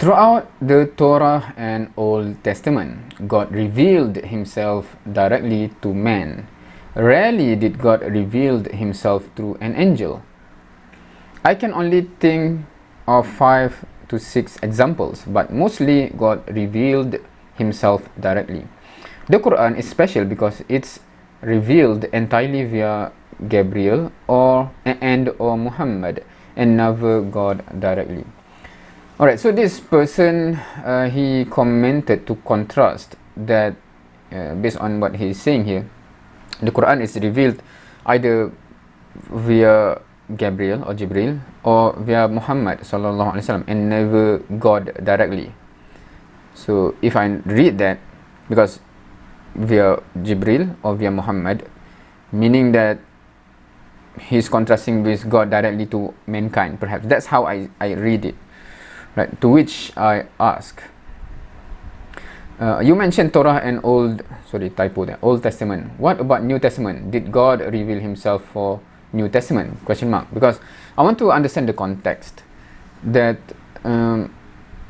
Throughout the Torah and Old Testament, God revealed himself directly to man. Rarely did God reveal himself through an angel. I can only think of 5 to 6 examples, but mostly God revealed himself directly. The Quran is special because it's revealed entirely via Gabriel or Muhammad, and never God directly. Alright, so this person, he commented to contrast that based on what he's saying here, the Quran is revealed either via Gabriel or Jibril or via Muhammad sallallahu alaihi wasallam, and never God directly. So if I read that, because via Jibril or via Muhammad, meaning that he's contrasting with God directly to mankind, perhaps. That's how I read it. Right, to which I ask, you mentioned Torah and Old Testament. What about New Testament? Did God reveal himself for New Testament? Question mark. Because I want to understand the context. That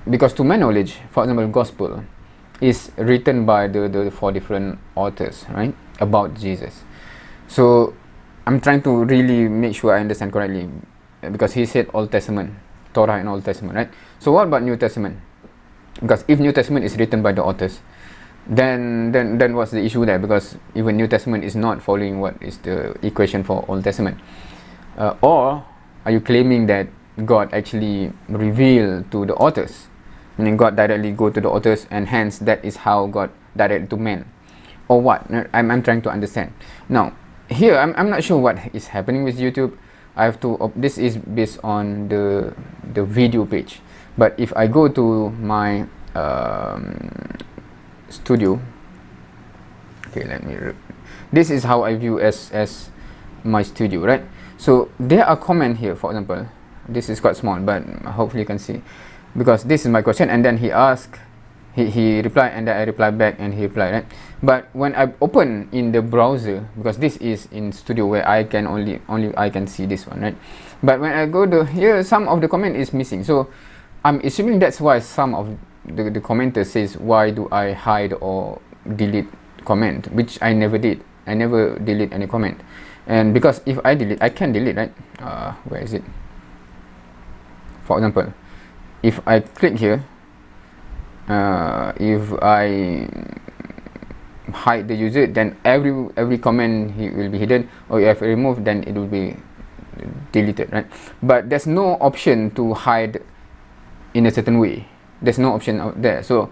because to my knowledge, for example, Gospel is written by the 4 different authors, right, about Jesus. So I'm trying to really make sure I understand correctly, because he said Old Testament, Torah and Old Testament, right? So what about New Testament? Because if New Testament is written by the authors, then what's the issue there? Because even New Testament is not following what is the equation for Old Testament. Or are you claiming that God actually revealed to the authors, meaning God directly go to the authors, and hence that is how God directed to men, or what? I'm trying to understand. Now here I'm not sure what is happening with YouTube. I have to, this is based on the video page, but if I go to my studio, okay, this is how I view as my studio, right? So there are comment here, for example, this is quite small, but hopefully you can see, because this is my question, and then he asked, he replied, and then I replied back, and he replied, right? But when I open in the browser, because this is in studio where I can only I can see this one, right? But when I go to here, some of the comment is missing, so I'm assuming that's why some of the commenters says, why do I hide or delete comment, which I never did. I never delete any comment, and because if I delete, I can delete, right? Where is it? For example, if I click here, if I hide the user, then every comment will be hidden, or if I remove, then it will be deleted, right? But there's no option to hide in a certain way. There's no option out there. So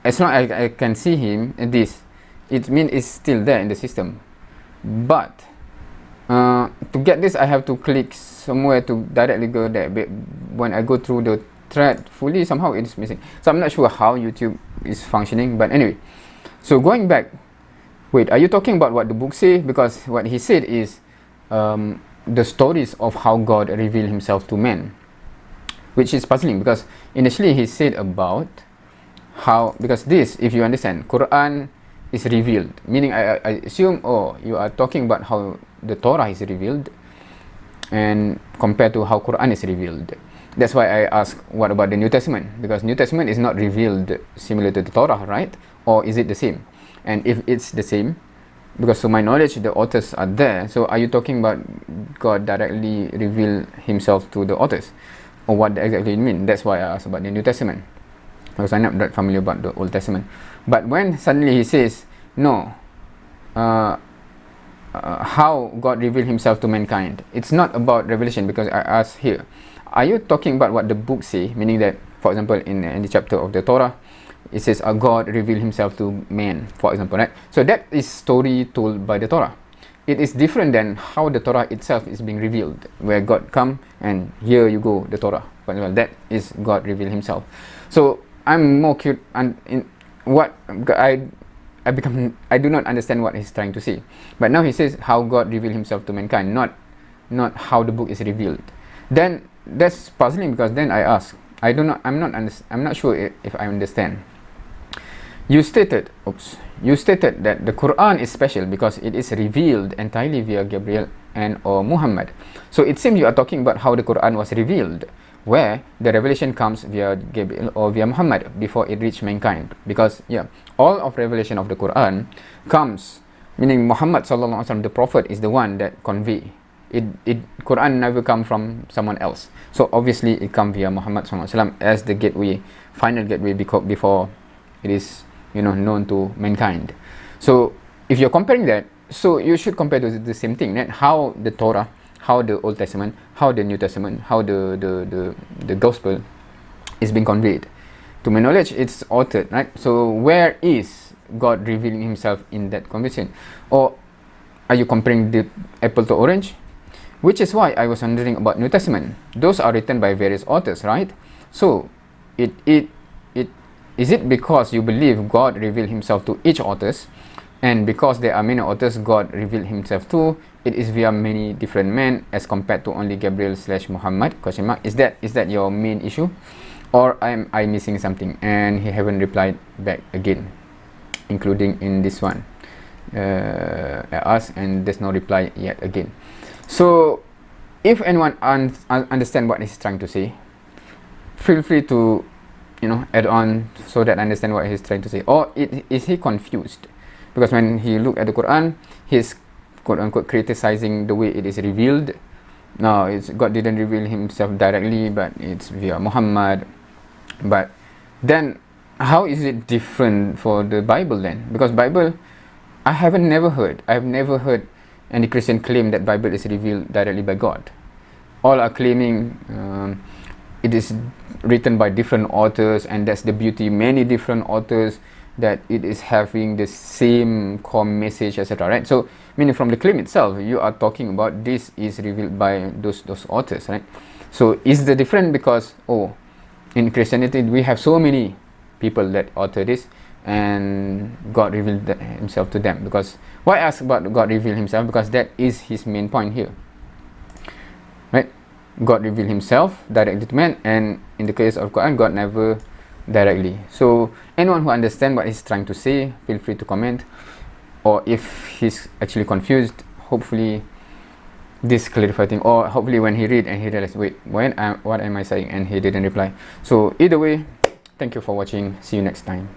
as long as I can see him, this, it means it's still there in the system. But to get this, I have to click somewhere to directly go there. But when I go through the thread fully, somehow it is missing. So I'm not sure how YouTube is functioning, but anyway, so going back, wait, are you talking about what the book say? Because what he said is the stories of how God revealed himself to men, which is puzzling, because initially he said about how, because this, if you understand, Quran is revealed, meaning I assume, oh, you are talking about how the Torah is revealed and compared to how Quran is revealed. That's why I ask, what about the New Testament? Because New Testament is not revealed similar to the Torah, right? Or is it the same? And if it's the same, because to my knowledge the authors are there, so are you talking about God directly reveal himself to the authors, or what exactly you mean? That's why I asked about the New Testament, because I'm not that familiar about the Old Testament. But when suddenly he says, no, how God revealed himself to mankind, it's not about revelation, because I asked here, are you talking about what the book say, meaning that, for example, in the chapter of the Torah, it says God revealed himself to man, for example, right? So that is story told by the Torah. It is different than how the Torah itself is being revealed, where God come and here you go, the Torah. For example, that is God revealed himself. So I'm more curious, and in what I do not understand what he's trying to say. But now he says how God revealed himself to mankind, not how the book is revealed. Then that's puzzling, because then I ask, I'm not sure if I understand. You stated that the Quran is special because it is revealed entirely via Gabriel and or Muhammad. So it seems you are talking about how the Quran was revealed. where the revelation comes via Gabriel or via Muhammad before it reached mankind. Because all of revelation of the Quran comes, meaning Muhammad sallallahu alaihi wasallam, the prophet, is the one that convey it. Quran never come from someone else. So obviously it come via Muhammad sallallahu alaihi wasallam as the gateway, final gateway, before it is known to mankind. So if you're comparing that, so you should compare the same thing, right? How the Torah, how the Old Testament, how the New Testament, how the Gospel is being conveyed. To my knowledge, it's authored, right? So where is God revealing himself in that conversation? Or are you comparing the apple to orange? Which is why I was wondering about New Testament. Those are written by various authors, right? So is it because you believe God revealed himself to each authors, and because there are many authors God revealed himself to, it is via many different men as compared to only Gabriel/Muhammad? Is that your main issue? Or am I missing something? And he haven't replied back again, including in this one at us, and there's no reply yet again. So if anyone understand what he's trying to say, feel free to add on so that I understand what he's trying to say. Or is he confused? Because when he look at the Quran, he's quote unquote criticizing the way it is revealed. No, God didn't reveal himself directly, but it's via Muhammad. But then how is it different for the Bible then? Because Bible, I've never heard any Christian claim that Bible is revealed directly by God. All are claiming it is written by different authors, and that's the beauty, many different authors, that it is having the same core message, etc. Right? So meaning from the claim itself, you are talking about this is revealed by those authors, right? So is the difference because in Christianity we have so many people that author this, and God revealed himself to them? Because why ask about God revealed himself? Because that is his main point here, right? God revealed himself directly to man, and in the case of Quran, God never directly. So anyone who understands what he's trying to say, feel free to comment. Or if he's actually confused, hopefully this clarifies thing. Or hopefully when he read and he realizes, wait, what am I saying? And he didn't reply. So either way, thank you for watching. See you next time.